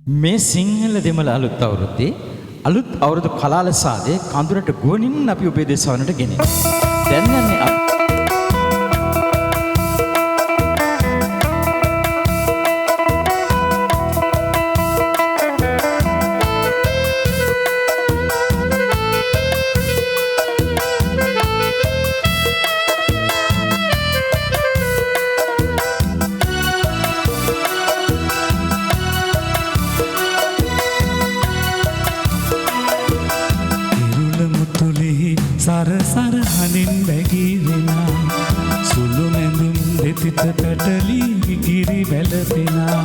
මේ සිංහල දෙමළ අලුත් අවුරුද්දේ අලුත් අවුරුදු කලාල සාදේ කඳුරට ගුවනින් අපි ඔබේ දේශවනට ගෙනෙන. දැන් යන්නේ සර සර හනින් බැගිරෙනා සුළු මැඳුම් දෙතිත පැටලි ගිරි වැළපෙනා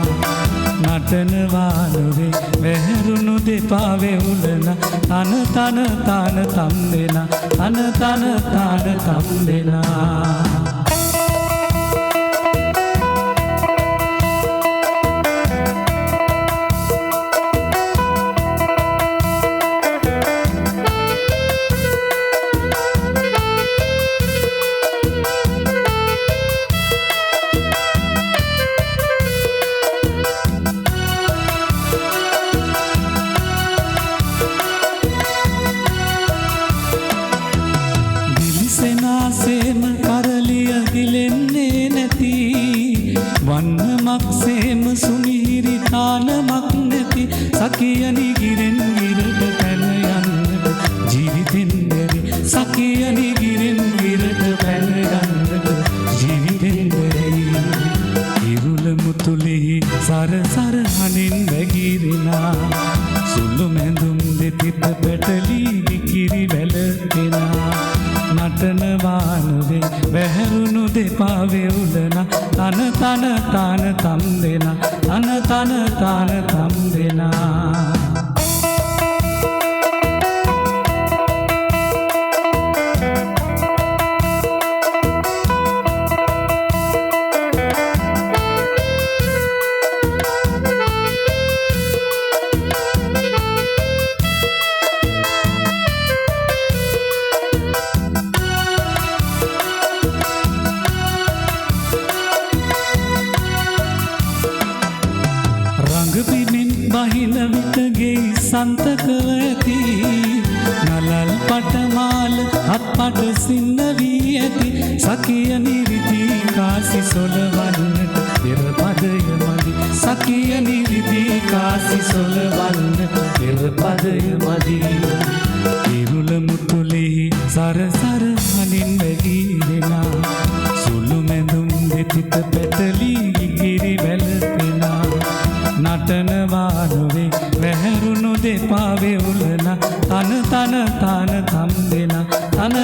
නටනවානුවේ වැහැරුණු දෙපා වෙවුලන තන තන තාන තම් දෙනා තන තන තාන තම් දෙනා සේම කරලිය ගිලෙන්නේ නැති වන්නමක් සේම සුනිහිරි තානමක් නැති සකියනි ගිරෙන් ගිරට පැන යන්නට ජීවිතෙන් බැරි සකියනි ගිරෙන් ගිරට පැන යන්නට ජීවිතෙන් බැරි ඉරුල මුතුලෙහි සර සර හනින් වැගිරෙනා සුළු මැඳුම් දෙතිත පැටලි කිරි වැළපෙනා නටනවානුවේ වැහැරුණු දෙපා වෙවුලන තන තන තාන තම් දෙනා තන තන තාන තම් දෙනා පිමින් බහින විටගේ සන්තකව ඇති නලල් පටමාල හත්පට සින්න වී ඇති සකිය නිරිති කාසි සොලවන්නට පෙරපදය මදි සකිය නිරිති කාසි සොලවන්නට පෙරපදය මදි ඉරුල මුතුලෙහි සර සර හනින් වැගිරෙනා සුළු මැඳුම් දෙතිත පැටලි ගිරි වැළපෙනා නටනවානුවේ වැහැරුණු දෙපා වෙවුලන තන තන තාන තම් දෙනා තන